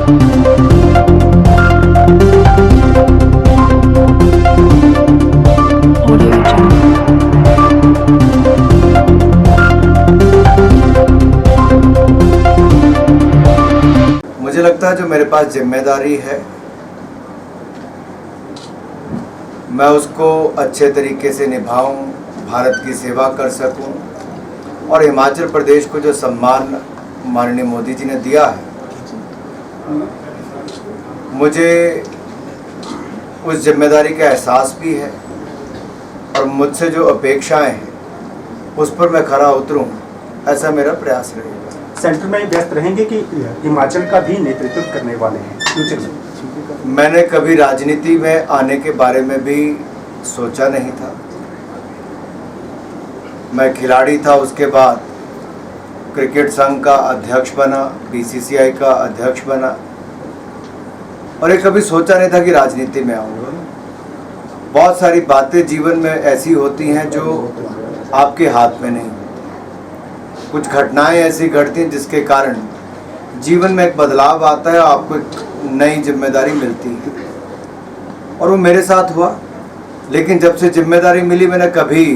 मुझे लगता है जो मेरे पास जिम्मेदारी है मैं उसको अच्छे तरीके से निभाऊं, भारत की सेवा कर सकूं और हिमाचल प्रदेश को जो सम्मान माननीय मोदी जी ने दिया है मुझे उस जिम्मेदारी का एहसास भी है और मुझसे जो अपेक्षाएं हैं उस पर मैं खरा उतरूं, ऐसा मेरा प्रयास रहेगा। सेंटर में व्यस्त रहेंगे कि हिमाचल का भी नेतृत्व करने वाले हैं फ्यूचर में? मैंने कभी राजनीति में आने के बारे में भी सोचा नहीं था। मैं खिलाड़ी था, उसके बाद क्रिकेट संघ का अध्यक्ष बना, बीसीसीआई का अध्यक्ष बना और ये कभी सोचा नहीं था कि राजनीति में आऊँगा। बहुत सारी बातें जीवन में ऐसी होती हैं जो आपके हाथ में नहीं, कुछ घटनाएं ऐसी घटती हैं जिसके कारण जीवन में एक बदलाव आता है, आपको एक नई जिम्मेदारी मिलती है और वो मेरे साथ हुआ। लेकिन जब से जिम्मेदारी मिली मैंने कभी,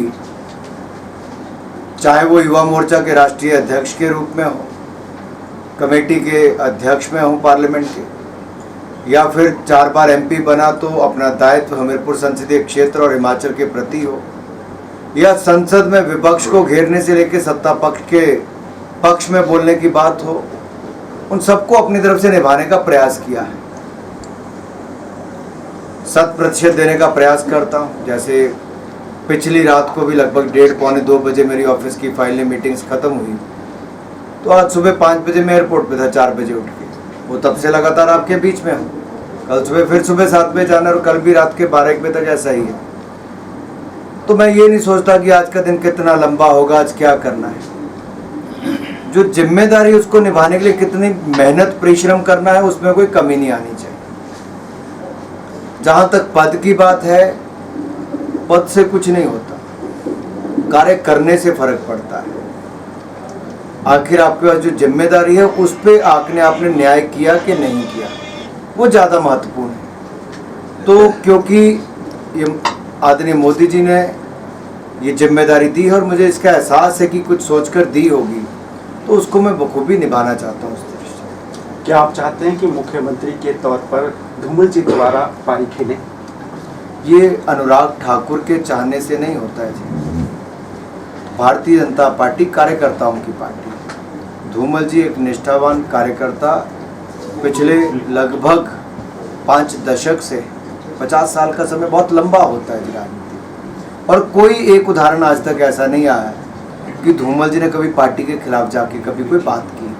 चाहे वो युवा मोर्चा के राष्ट्रीय अध्यक्ष के रूप में हो, कमेटी के अध्यक्ष में हो पार्लियामेंट के, या फिर 4 बार एमपी बना तो अपना दायित्व हमीरपुर संसदीय क्षेत्र और हिमाचल के प्रति हो, या संसद में विपक्ष को घेरने से लेकर सत्ता पक्ष के पक्ष में बोलने की बात हो, उन सबको अपनी तरफ से निभाने का प्रयास किया है। 100% देने का प्रयास करता हूँ। जैसे पिछली रात को भी लगभग 1:30-2 बजे मेरी ऑफिस की फाइनली मीटिंग्स खत्म हुई, तो आज सुबह 5 बजे मैं एयरपोर्ट पे था, 4 बजे उठ के, वो तब से लगातार आपके बीच में हूँ। कल सुबह फिर सुबह 7 बजे जाना और कल भी रात के 12-1 बजे तक ऐसा ही है। तो मैं ये नहीं सोचता कि आज का दिन कितना लंबा होगा, आज क्या करना है। जो जिम्मेदारी उसको निभाने के लिए कितनी मेहनत परिश्रम करना है उसमें कोई कमी नहीं आनी चाहिए। जहाँ तक पद की बात है, पद से कुछ नहीं होता, कार्य करने से फर्क पड़ता है। आखिर आपके पास जो जिम्मेदारी है उस पर आपने न्याय किया कि नहीं किया, वो ज़्यादा महत्वपूर्ण है। तो क्योंकि ये आदरणीय मोदी जी ने ये जिम्मेदारी दी है और मुझे इसका एहसास है कि कुछ सोचकर दी होगी, तो उसको मैं बखूबी निभाना चाहता हूँ। उस दृष्टि क्या आप चाहते हैं कि मुख्यमंत्री के तौर पर धूमल जी दोबारा पारी खेलें? ये अनुराग ठाकुर के चाहने से नहीं होता है जी। भारतीय जनता पार्टी कार्यकर्ताओं की पार्टी है। धूमल जी एक निष्ठावान कार्यकर्ता, पिछले लगभग 5 दशक से, 50 साल का समय बहुत लंबा होता है राजनीति, और कोई एक उदाहरण आज तक ऐसा नहीं आया कि धूमल जी ने कभी पार्टी के खिलाफ जाके कभी कोई बात की।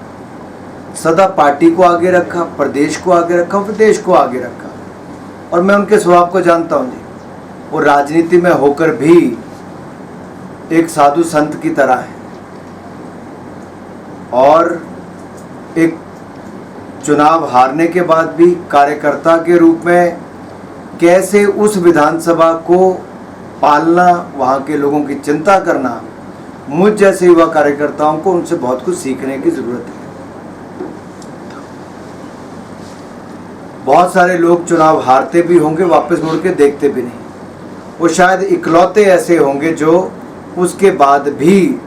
सदा पार्टी को आगे रखा, प्रदेश को आगे रखा, प्रदेश को आगे रखा। और मैं उनके स्वभाव को जानता हूँ जी, वो राजनीति में होकर भी एक साधु संत की तरह है और एक चुनाव हारने के बाद भी कार्यकर्ता के रूप में कैसे उस विधानसभा को पालना, वहाँ के लोगों की चिंता करना, मुझ जैसे युवा कार्यकर्ताओं को उनसे बहुत कुछ सीखने की ज़रूरत है। बहुत सारे लोग चुनाव हारते भी होंगे, वापस मुड़ के देखते भी नहीं। वो शायद इकलौते ऐसे होंगे जो उसके बाद भी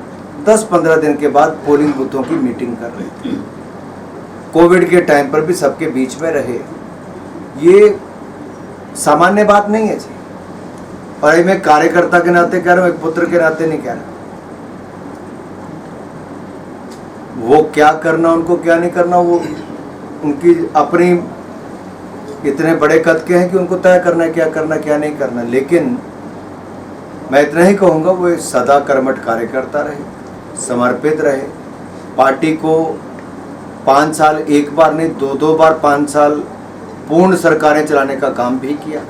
10-15 दिन के बाद पोलिंग बूथों की मीटिंग कर रहे थे। कोविड के टाइम पर भी सबके बीच में रहे। ये सामान्य बात नहीं है जी। और ये मैं कार्यकर्ता के नाते कह रहा हूँ, एक पुत्र के नाते नहीं कह रहा। वो क्या करना, उनको क्या नहीं करना, वो उनकी अपनी इतने बड़े कद के हैं कि उनको तय करना है क्या करना क्या नहीं करना। लेकिन मैं इतना ही कहूँगा, वो सदा कर्मठ कार्यकर्ता रहे, समर्पित रहे, पार्टी को 5 साल, एक बार नहीं 2-2 बार 5 साल पूर्ण सरकारें चलाने का काम भी किया।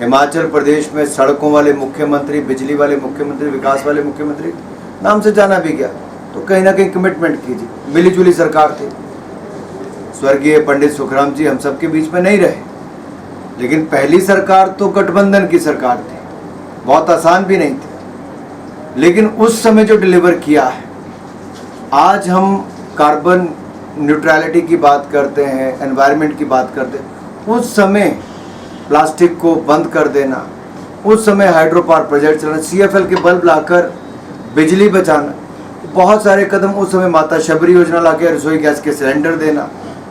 हिमाचल प्रदेश में सड़कों वाले मुख्यमंत्री, बिजली वाले मुख्यमंत्री, विकास वाले मुख्यमंत्री नाम से जाना भी गया। तो कहीं ना कहीं कमिटमेंट कीजिए। मिली जुली सरकार थी, स्वर्गीय पंडित सुखराम जी हम सबके बीच में नहीं रहे, लेकिन पहली सरकार तो गठबंधन की सरकार थी, बहुत आसान भी नहीं थी, लेकिन उस समय जो डिलीवर किया है, आज हम कार्बन न्यूट्रलिटी की बात करते हैं, एनवायरनमेंट की बात करते हैं, उस समय प्लास्टिक को बंद कर देना, उस समय हाइड्रो पावर प्रोजेक्ट चलाना, CFL के बल्ब लाकर बिजली बचाना, बहुत सारे कदम उस समय माता शबरी योजना लाके रसोई गैस के सिलेंडर देना,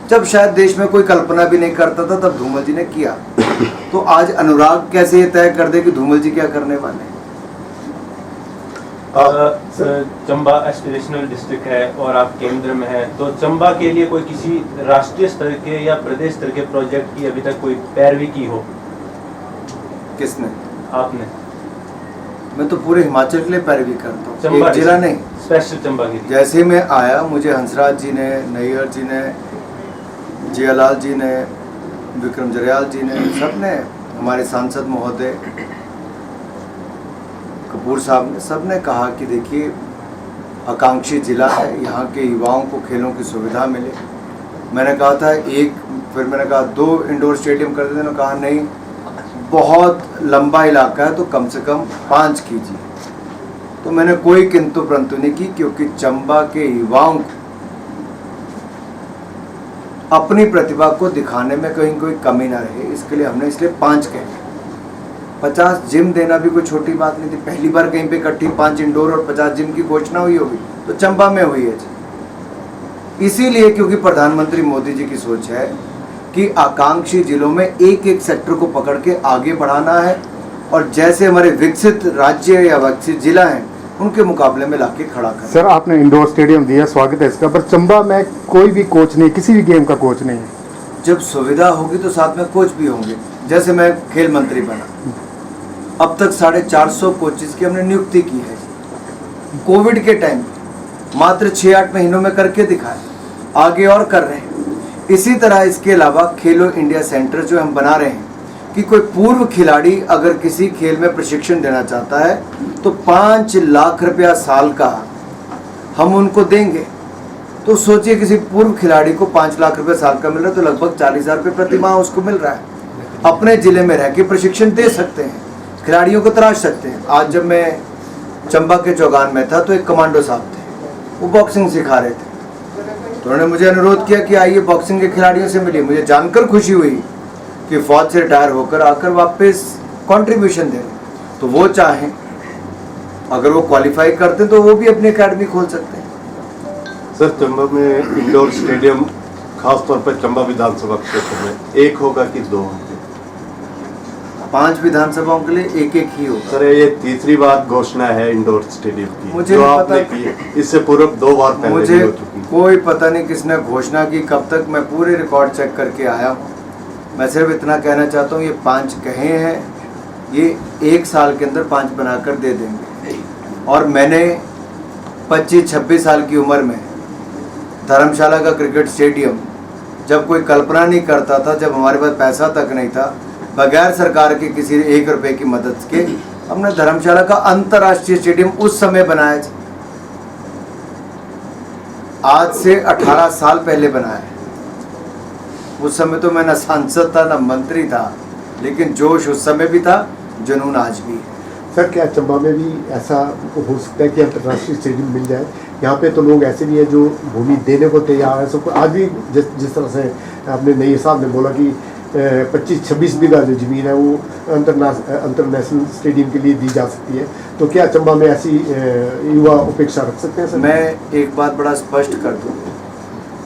जब शायद देश में कोई कल्पना भी नहीं करता था, तब धूमल जी ने किया। तो आज अनुराग कैसे ये तय कर दे कि धूमल जी क्या करने वाले हैं? चंबा एस्पिरेशनल डिस्ट्रिक्ट है और आप केंद्र में हैं, तो चंबा के लिए कोई किसी राष्ट्रीय स्तर के या प्रदेश स्तर के प्रोजेक्ट की अभी तक कोई पैरवी की हो? किसने? आपने? मैं तो पूरे हिमाचल के लिए पैरवी करता हूँ, चंबा एक जिला नहीं। स्पेशल चंबा के लिए? जैसे ही मैं आया, मुझे हंसराज जी ने, नैयर जी ने, जियालाल जी ने, विक्रम जरयाल जी ने, सब ने, हमारे सांसद महोदय कपूर साहब ने, सब ने कहा कि देखिए आकांक्षी जिला है, यहाँ के युवाओं को खेलों की सुविधा मिले। मैंने कहा था एक, फिर मैंने कहा 2 इंडोर स्टेडियम कर देते, कहा नहीं बहुत लंबा इलाका है तो कम से कम 5 कीजिए। तो मैंने कोई किंतु परंतु नहीं की, क्योंकि चंबा के युवाओं को अपनी प्रतिभा को दिखाने में कहीं कोई कमी ना रहे, इसके लिए हमने इसलिए 5 कहे। 50 जिम देना भी कोई छोटी बात नहीं थी। पहली बार कहीं पे इकट्ठी 5 इंडोर और 50 जिम की घोषणा हुई होगी तो चंबा में हुई है जी। इसीलिए क्योंकि प्रधानमंत्री मोदी जी की सोच है कि आकांक्षी जिलों में एक एक सेक्टर को पकड़ के आगे बढ़ाना है, और जैसे हमारे विकसित राज्य या विकसित जिला हैं उनके मुकाबले में लाके खड़ा करना। सर आपने इंडोर स्टेडियम दिया, स्वागत है इसका, पर चंबा में कोई भी कोच नहीं, किसी भी गेम का कोच नहीं है। जब सुविधा होगी तो साथ में कोच भी होंगे। जैसे मैं खेल मंत्री बना, अब तक 450 कोचेस की हमने नियुक्ति की है। कोविड के टाइम मात्र 6-8 महीनों में करके दिखाए, आगे और कर रहे हैं। इसी तरह इसके अलावा खेलो इंडिया सेंटर जो हम बना रहे हैं कि कोई पूर्व खिलाड़ी अगर किसी खेल में प्रशिक्षण देना चाहता है तो 5 लाख रुपया साल का हम उनको देंगे। तो सोचिए किसी पूर्व खिलाड़ी को 5 लाख रुपया साल का मिल रहा है तो लगभग 40,000 रुपये प्रति माह उसको मिल रहा है। अपने जिले में रह के प्रशिक्षण दे सकते हैं, खिलाड़ियों को तराश सकते हैं। आज जब मैं चंबा के चौगान में था तो एक कमांडो साहब थे, वो बॉक्सिंग सिखा रहे थे, तो उन्होंने मुझे अनुरोध किया कि आइए बॉक्सिंग के खिलाड़ियों से मिलिए। मुझे जानकर खुशी हुई कि फौज से रिटायर होकर आकर वापस कंट्रीब्यूशन दें, तो वो चाहें अगर वो क्वालिफाई करते हैं तो वो भी अपनी एकेडमी खोल सकते हैं। सर चंबा में इंडोर स्टेडियम खासतौर पर चंबा विधानसभा क्षेत्र में 1 होगा कि 2 होंगे? 5 विधानसभाओं के लिए 1-1 ही होगा। सर ये तीसरी बार घोषणा है इंडोर स्टेडियम की, मुझे जो नहीं आपने पता। की है। इससे पूर्व 2 बार पहले मुझे भी हो चुकी। कोई पता नहीं किसने घोषणा की, कब तक। मैं पूरे रिकॉर्ड चेक करके आया हूँ। मैं सिर्फ इतना कहना चाहता हूँ, ये 5 कहे हैं, ये 1 साल के अंदर 5 बनाकर दे देंगे। और मैंने 25-26 साल की उम्र में धर्मशाला का क्रिकेट स्टेडियम, जब कोई कल्पना नहीं करता था, जब हमारे पास पैसा तक नहीं था, बगैर सरकार के किसी 1 रुपए की मदद के हमने धर्मशाला का अंतर्राष्ट्रीय स्टेडियम उस समय बनाया। आज से 18 साल पहले बनाया। उस समय तो मैं न सांसद था न मंत्री था, लेकिन जोश उस समय भी था, जुनून आज भी है। सर क्या चंबा में भी ऐसा हो सकता है कि अंतर्राष्ट्रीय स्टेडियम मिल जाए? यहाँ पे तो लोग ऐसे भी हैं जो भूमि देने को तैयार है। सबको आज भी जिस तरह से आपने नई साहब ने बोला कि 25-26 बीघा जो ज़मीन है वो अंतरनेशनल स्टेडियम के लिए दी जा सकती है, तो क्या चंबा में ऐसी युवा अपेक्षा रख सकते हैं सर? मैं एक बात बड़ा स्पष्ट कर दूँ,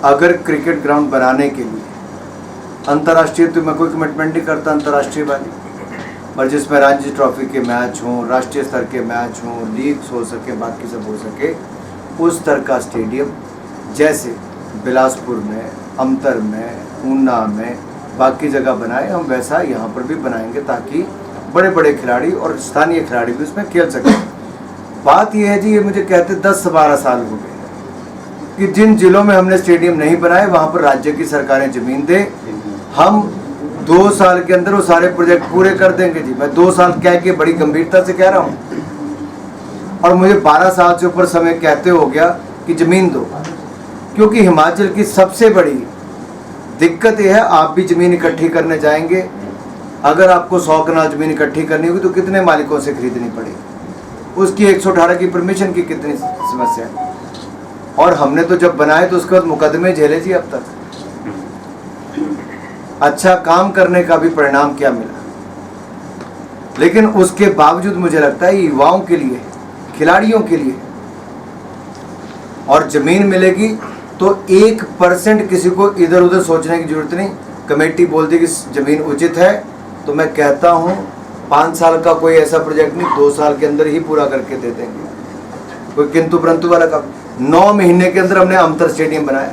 अगर क्रिकेट ग्राउंड बनाने के लिए अंतर्राष्ट्रीय, तो मैं कोई कमिटमेंट नहीं करता अंतर्राष्ट्रीय वाली, पर जिसमें रणजी ट्रॉफी के मैच हों, राष्ट्रीय स्तर के मैच हों, लीग्स हो सके, बाकी सब हो सके, उस स्तर का स्टेडियम जैसे बिलासपुर में, अमतर में, ऊना में, बाकी जगह बनाए, हम वैसा यहाँ पर भी बनाएंगे ताकि बड़े बड़े खिलाड़ी और स्थानीय खिलाड़ी भी उसमें खेल सकें। बात यह है जी, ये मुझे कहते 10-12 साल हो गए कि जिन जिलों में हमने स्टेडियम नहीं बनाए वहाँ पर राज्य की सरकारें ज़मीन दे, हम 2 साल के अंदर वो सारे प्रोजेक्ट पूरे कर देंगे जी। मैं 2 साल कह के बड़ी गंभीरता से कह रहा हूँ, और मुझे 12 साल से ऊपर समय कहते हो गया कि ज़मीन दो, क्योंकि हिमाचल की सबसे बड़ी दिक्कत यह है, आप भी ज़मीन इकट्ठी करने जाएंगे, अगर आपको 100 कनाल ज़मीन इकट्ठी करनी होगी तो कितने मालिकों से खरीदनी पड़ेगी, उसकी 118 की परमिशन की कितनी समस्या है। और हमने तो जब बनाए तो उसके बाद मुकदमे झेले जी अब तक। अच्छा काम करने का भी परिणाम क्या मिला, लेकिन उसके बावजूद मुझे लगता है युवाओं के लिए, खिलाड़ियों के लिए, और जमीन मिलेगी तो 1% किसी को इधर उधर सोचने की जरूरत नहीं। कमेटी बोलती कि जमीन उचित है तो मैं कहता हूं 5 साल का कोई ऐसा प्रोजेक्ट नहीं, 2 साल के अंदर ही पूरा करके दे देंगे। कोई किंतु परंतु वाला काम। 9 महीने के अंदर हमने अंतर स्टेडियम बनाया,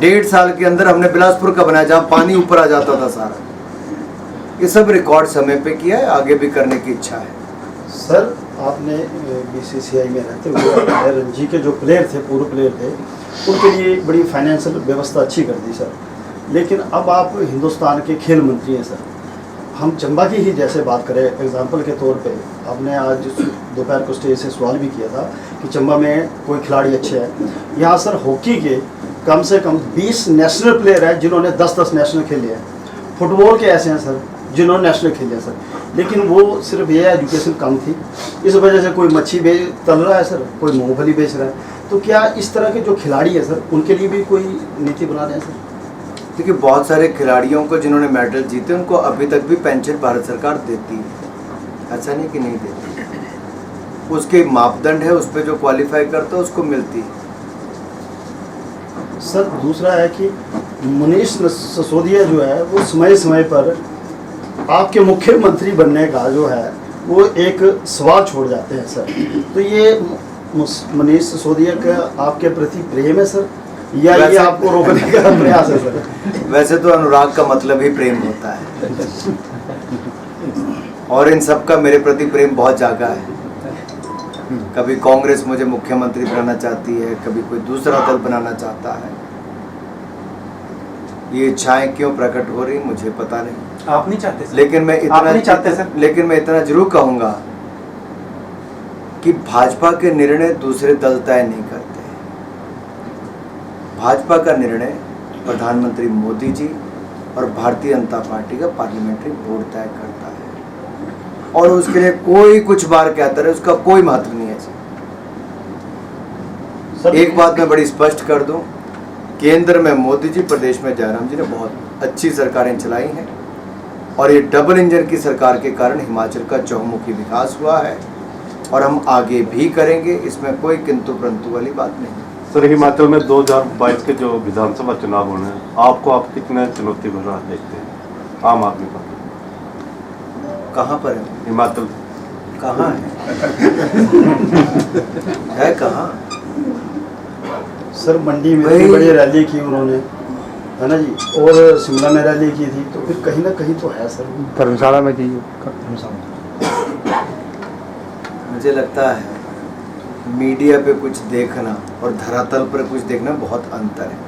1.5 साल के अंदर हमने बिलासपुर का बनाया जहां पानी ऊपर आ जाता था सारा। ये सब रिकॉर्ड समय पे किया है, आगे भी करने की इच्छा है। सर आपने बीसीसीआई में रहते हुए रणजी के जो प्लेयर थे, पूर्व प्लेयर थे, उनके लिए बड़ी फाइनेंशियल व्यवस्था अच्छी कर दी सर। लेकिन अब आप हिंदुस्तान के खेल मंत्री हैं सर। हम चंबा की ही जैसे बात करें एग्जांपल के तौर पे, आपने आज दोपहर को स्टेज से सवाल भी किया था कि चंबा में कोई खिलाड़ी अच्छे हैं। यहाँ सर हॉकी के कम से कम 20 नेशनल प्लेयर हैं जिन्होंने 10-10 नेशनल खेले हैं। फुटबॉल के ऐसे हैं सर जिन्होंने नेशनल खेले हैं सर, लेकिन वो सिर्फ ये एजुकेशन कम थी, इस वजह से कोई मच्छी तल रहा है सर, कोई मूंगफली बेच रहा है। तो क्या इस तरह के जो खिलाड़ी हैं सर उनके लिए भी कोई नीति बना रहे हैं सर? देखिए बहुत सारे खिलाड़ियों को जिन्होंने मेडल जीते उनको अभी तक भी पेंशन भारत सरकार देती है, ऐसा नहीं कि नहीं देती। उसके मापदंड है, उस पर जो क्वालिफाई करता है उसको मिलती है। सर दूसरा है कि मनीष सिसोदिया जो है वो समय समय पर आपके मुख्यमंत्री बनने का जो है वो एक सवाल छोड़ जाते हैं सर। तो ये मनीष सिसोदिया का आपके प्रति प्रेम है सर या ये आपको रोकने का प्रयास है सर? वैसे तो अनुराग का मतलब ही प्रेम होता है और इन सब का मेरे प्रति प्रेम बहुत जागा है। कभी कांग्रेस मुझे मुख्यमंत्री बनाना चाहती है, कभी कोई दूसरा दल बनाना चाहता है। ये इच्छाएं क्यों प्रकट हो रही मुझे पता नहीं। आप नहीं चाहते सर? लेकिन मैं आप नहीं चाहते सर? लेकिन मैं इतना जरूर कहूंगा कि भाजपा के निर्णय दूसरे दल तय नहीं करते। भाजपा का निर्णय प्रधानमंत्री मोदी जी और भारतीय जनता पार्टी का पार्लियामेंट्री बोर्ड तय करता है और उसके लिए कोई कुछ बार कहता रहे उसका कोई महत्व नहीं है सर। एक बात मैं बड़ी स्पष्ट कर दूं, केंद्र में मोदी जी, प्रदेश में जयराम जी ने बहुत अच्छी सरकारें चलाई हैं और ये डबल इंजन की सरकार के कारण हिमाचल का चहुमुखी विकास हुआ है और हम आगे भी करेंगे, इसमें कोई किंतु परंतु वाली बात नहीं। सर हिमाचल में 2022 के जो विधानसभा चुनाव होने हैं, आपको आप कितने चुनौती भरा देखते हैं आम आदमी का? कहाँ पर है? हिमाचल कहाँ है कहाँ? सर मंडी में इतनी बड़ी रैली की उन्होंने, है ना जी, और शिमला में रैली की थी, तो फिर कहीं ना कहीं तो है सर। धर्मशाला में की मुझे लगता है मीडिया पे कुछ देखना और धरातल पर कुछ देखना बहुत अंतर है।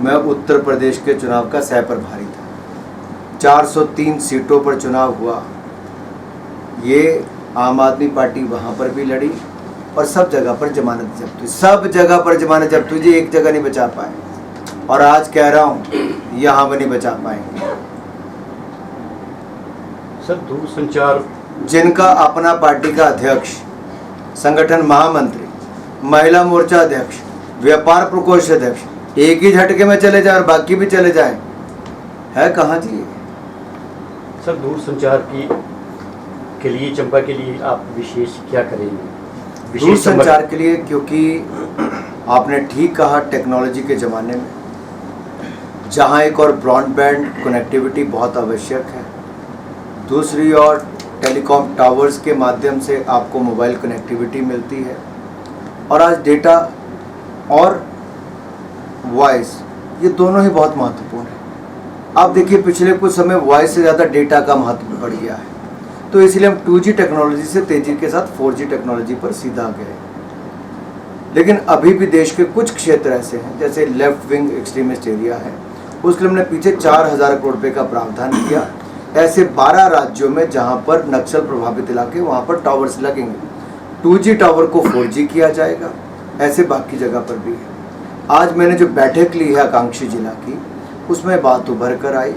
मैं उत्तर प्रदेश के चुनाव का सह प्रभारी था, 403 सीटों पर चुनाव हुआ। ये आम आदमी पार्टी वहाँ पर भी लड़ी और सब जगह पर जमानत जब्त हुई, सब जगह पर जमानत जब्त हुई जी, एक जगह नहीं बचा पाए। और आज कह रहा हूँ यहाँ पर नहीं बचा पाएंगे। सर दूरसंचार, जिनका अपना पार्टी का अध्यक्ष, संगठन महामंत्री, महिला मोर्चा अध्यक्ष, व्यापार प्रकोष्ठ अध्यक्ष एक ही झटके में चले जाए और बाकी भी चले जाएं, है कहाँ जी? सर दूरसंचार के लिए, चंबा के लिए आप विशेष क्या करेंगे? दूरसंचार के लिए, क्योंकि आपने ठीक कहा, टेक्नोलॉजी के ज़माने में जहाँ एक और ब्रॉडबैंड कनेक्टिविटी बहुत आवश्यक है, दूसरी ओर टेलीकॉम टावर्स के माध्यम से आपको मोबाइल कनेक्टिविटी मिलती है और आज डेटा और वॉइस ये दोनों ही बहुत महत्वपूर्ण है। आप देखिए पिछले कुछ समय वॉइस से ज़्यादा डेटा का महत्व बढ़ गया है, तो इसलिए हम 2G टेक्नोलॉजी से तेज़ी के साथ 4G टेक्नोलॉजी पर सीधा गए। लेकिन अभी भी देश के कुछ क्षेत्र ऐसे हैं जैसे लेफ्ट विंग एक्सट्रीमिस्ट एरिया है, उसके लिए हमने पीछे 4000 करोड़ रुपये का प्रावधान किया। ऐसे 12 राज्यों में जहां पर नक्सल प्रभावित इलाके वहां पर टावर्स लगेंगे, 2G टावर को 4G किया जाएगा, ऐसे बाकी जगह पर भी है। आज मैंने जो बैठक ली है आकांक्षी जिला की, उसमें बात उभर कर आई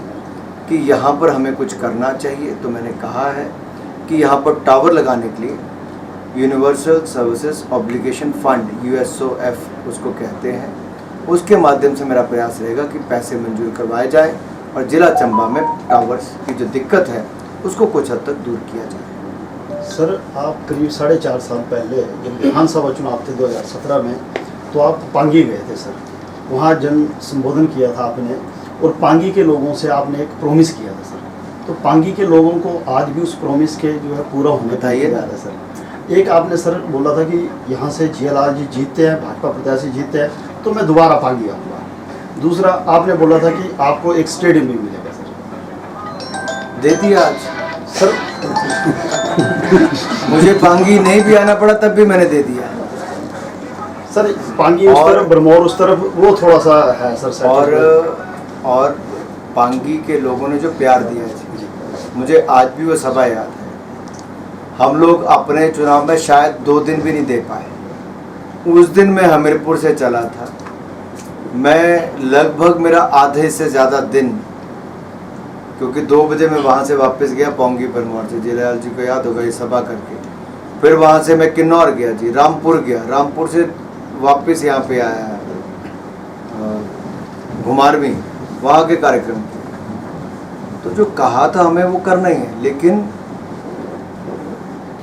कि यहाँ पर हमें कुछ करना चाहिए। तो मैंने कहा है कि यहाँ पर टावर लगाने के लिए universal services obligation fund USOF उसको कहते हैं, उसके माध्यम से मेरा प्रयास रहेगा कि पैसे मंजूर करवाए जाए और ज़िला चंबा में टावर्स की जो दिक्कत है उसको कुछ हद तक दूर किया जाए। सर आप करीब 4.5 साल पहले जब विधानसभा चुनाव थे 2017 में, तो आप पांगी गए थे सर, वहाँ जन संबोधन किया था आपने और पांगी के लोगों से आपने एक प्रॉमिस किया था सर, तो पांगी के लोगों को आज भी उस प्रॉमिस के जो है पूरा होने बताइए जा रहा है सर। एक आपने सर बोला था कि यहाँ से GLR जी जीतते हैं, भाजपा प्रत्याशी जीतते हैं तो मैं दोबारा पांगी आऊँगा। दूसरा आपने बोला था कि आपको एक स्टेडियम भी मिलेगा सर, दे दिया आज सर मुझे पांगी नहीं भी आना पड़ा तब भी मैंने दे दिया। सर पांगी उस तरफ, ब्रह्मौर उस तरफ, वो थोड़ा सा है सर। और पांगी के लोगों ने जो प्यार दिया है मुझे आज भी वो सभा याद है। हम लोग अपने चुनाव में शायद 2 दिन भी नहीं दे पाए। उस दिन मैं हमीरपुर से चला था, मैं लगभग मेरा आधे से ज़्यादा दिन, क्योंकि 2 बजे मैं वहाँ से वापस गया पोंगी परमौर से, जिलालाल जी को याद होगा ये सभा करके, फिर वहाँ से मैं किन्नौर गया जी, रामपुर गया, रामपुर से वापस यहाँ पे आया घुमारवी, वहाँ के कार्यक्रम। तो जो कहा था हमें वो करना ही है, लेकिन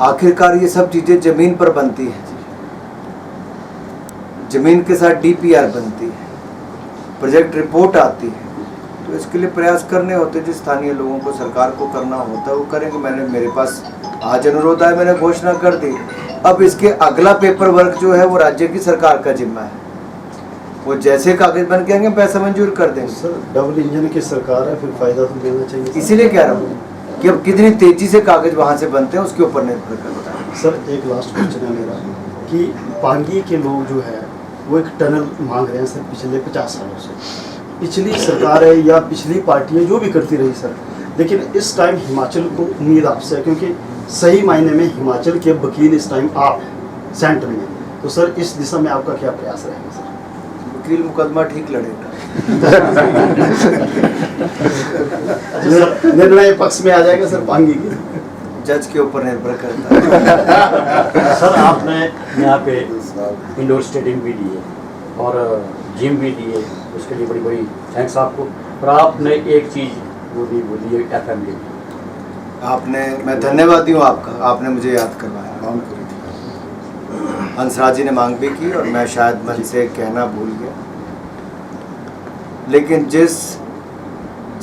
आखिरकार ये सब चीज़ें ज़मीन पर बनती हैं, ज़मीन के साथ DPR बनती है, प्रोजेक्ट रिपोर्ट आती है, तो इसके लिए प्रयास करने होते हैं। जो स्थानीय लोगों को सरकार को करना होता है वो करेंगे। मेरे पास आज अनुरोध आया, मैंने घोषणा कर दी। अब इसके अगला पेपर वर्क जो है वो राज्य की सरकार का जिम्मा है, वो जैसे कागज बन के आएंगे पैसा मंजूर कर देंगे। सर डबल इंजन की सरकार है, फिर फायदा तो देना चाहिए। इसीलिए कह रहा हूँ कि अब कितनी तेजी से कागज वहाँ से बनते हैं उसके ऊपर निर्भर करता है। सर एक लास्ट क्वेश्चन है मेरा कि पांगी के लोग जो है वो एक टनल मांग रहे हैं सर पिछले 50 सालों से। पिछली सरकार है या पिछली पार्टियां जो भी करती रही सर, लेकिन इस टाइम हिमाचल को उम्मीद आपसे है, क्योंकि सही मायने में हिमाचल के वकील इस टाइम आप हैं सेंटर में, तो सर इस दिशा में आपका क्या प्रयास रहेगा सर? वकील मुकदमा ठीक लड़ेगा। निर्णय पक्ष में आ जाएगा सर पांगी की? जज के ऊपर निर्भर करता है। सर आपने यहाँ पे इंडोर स्टेडियम भी दिए और जिम भी दिए, उसके लिए बड़ी बड़ी थैंक्स आपको। और आपने एक चीज़ वो दी है FM के, मैं धन्यवादी हूँ आपका, आपने मुझे याद करवाया। हंसराज जी ने मांग भी की और मैं शायद मन से कहना भूल गया, लेकिन जिस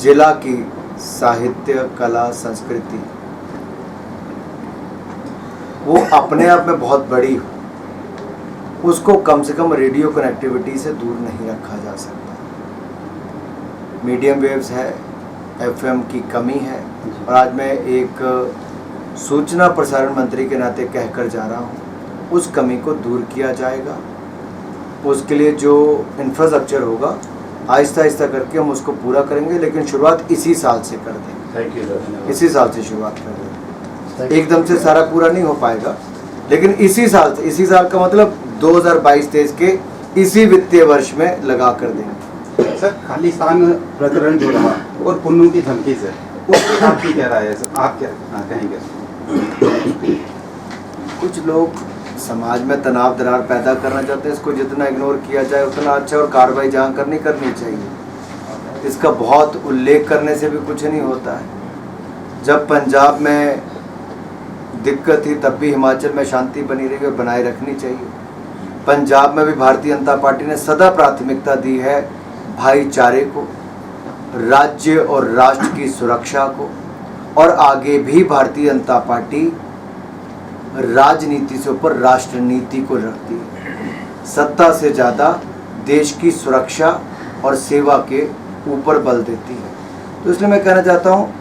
जिला की साहित्य कला संस्कृति वो अपने आप में बहुत बड़ी हो, उसको कम से कम रेडियो कनेक्टिविटी से दूर नहीं रखा जा सकता। मीडियम वेव्स है, FM की कमी है, और आज मैं एक सूचना प्रसारण मंत्री के नाते कहकर जा रहा हूँ, उस कमी को दूर किया जाएगा। उसके लिए जो इंफ्रास्ट्रक्चर होगा आहिस्ता आहिस्ता करके हम उसको पूरा करेंगे, लेकिन शुरुआत इसी साल से कर देंगे। Thank you sir. इसी साल से शुरुआत कर देंगे, एकदम से सारा पूरा नहीं हो पाएगा, लेकिन इसी साल से, इसी साल का मतलब 2022-23 के इसी वित्तीय वर्ष में लगा कर देंगे। सर खालिस्तान प्रकरण जो रहा और पुन्नू की धमकी से, उसकी आपकी क्या राय है सर? आप क्या कहेंगे? कुछ लोग समाज में तनाव दरार पैदा करना चाहते हैं, इसको जितना इग्नोर किया जाए उतना अच्छा, और कार्रवाई जहाँ करनी चाहिए। इसका बहुत उल्लेख करने से भी कुछ नहीं होता है। जब पंजाब में दिक्कत थी तब भी हिमाचल में शांति बनी रही और बनाए रखनी चाहिए। पंजाब में भी भारतीय जनता पार्टी ने सदा प्राथमिकता दी है भाईचारे को, राज्य और राष्ट्र की सुरक्षा को, और आगे भी भारतीय जनता पार्टी राजनीति से ऊपर राष्ट्र नीति को रखती है। सत्ता से ज़्यादा देश की सुरक्षा और सेवा के ऊपर बल देती है। तो इसलिए मैं कहना चाहता हूँ,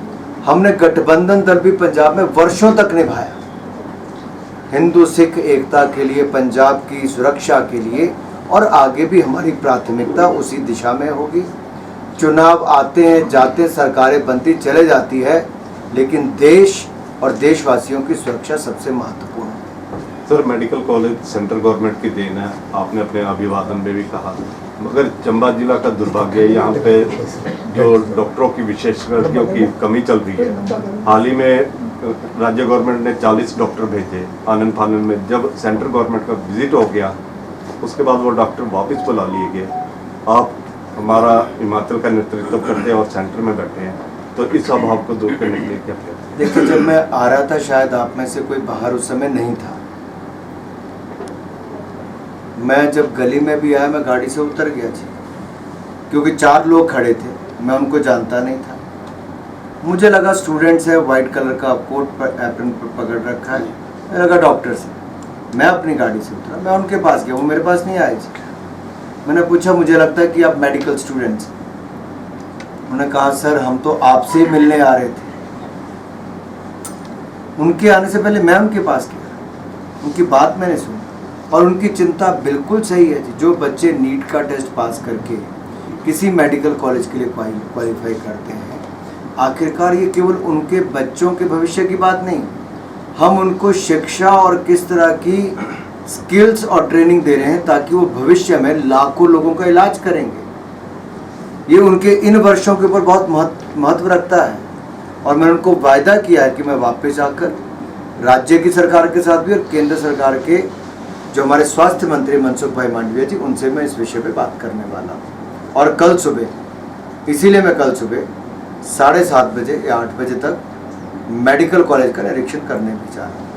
हमने गठबंधन दल भी पंजाब में वर्षों तक निभाया, हिंदू सिख एकता के लिए, पंजाब की सुरक्षा के लिए, और आगे भी हमारी प्राथमिकता उसी दिशा में होगी। चुनाव आते हैं जाते, सरकारें बनती चले जाती है, लेकिन देश और देशवासियों की सुरक्षा सबसे महत्वपूर्ण है। Sir medical college central government की देन है, आपने अपने अभिवादन में भी कहा, मगर चंबा जिला का दुर्भाग्य है, यहाँ पे जो डॉक्टरों की विशेषज्ञों की कमी चल रही है। हाल ही में राज्य गवर्नमेंट ने 40 डॉक्टर भेजे आनंद फानन में। जब सेंट्रल गवर्नमेंट का विजिट हो गया उसके बाद वो डॉक्टर वापस बुला लिए गए। आप हमारा हिमाचल का नेतृत्व करते हैं और सेंटर में बैठे हैं, तो इस अभाव को दूर करने के लिए क्या कहते हैं? देखिए, जब मैं आ रहा था शायद आप में से कोई बाहर उस समय नहीं था। मैं जब गली में भी आया मैं गाड़ी से उतर गया जी, क्योंकि 4 लोग खड़े थे, मैं उनको जानता नहीं था। मुझे लगा स्टूडेंट्स है, वाइट कलर का कोट पर एप्रन पर पकड़ रखा है, मुझे लगा डॉक्टर्स है। मैं अपनी गाड़ी से उतरा, मैं उनके पास गया, वो मेरे पास नहीं आए जी। मैंने पूछा मुझे लगता है कि आप मेडिकल स्टूडेंट्स। उन्होंने कहा सर हम तो आपसे मिलने आ रहे थे। उनके आने से पहले मैं उनके पास गया, उनकी बात मैंने सुनी और उनकी चिंता बिल्कुल सही है जी। जो बच्चे नीट का टेस्ट पास करके किसी मेडिकल कॉलेज के लिए क्वालिफाई करते हैं, आखिरकार ये केवल उनके बच्चों के भविष्य की बात नहीं, हम उनको शिक्षा और किस तरह की स्किल्स और ट्रेनिंग दे रहे हैं ताकि वो भविष्य में लाखों लोगों का इलाज करेंगे। ये उनके इन वर्षों के ऊपर बहुत महत्व रखता है और मैंने उनको वायदा किया है कि मैं वापस आकर राज्य की सरकार के साथ भी और केंद्र सरकार के जो हमारे स्वास्थ्य मंत्री मनसुख भाई मांडविया जी, उनसे मैं इस विषय पे बात करने वाला हूँ। और कल सुबह, इसीलिए मैं कल सुबह 7:30 बजे या 8 बजे तक मेडिकल कॉलेज का निरीक्षण करने भी जा रहा हूँ।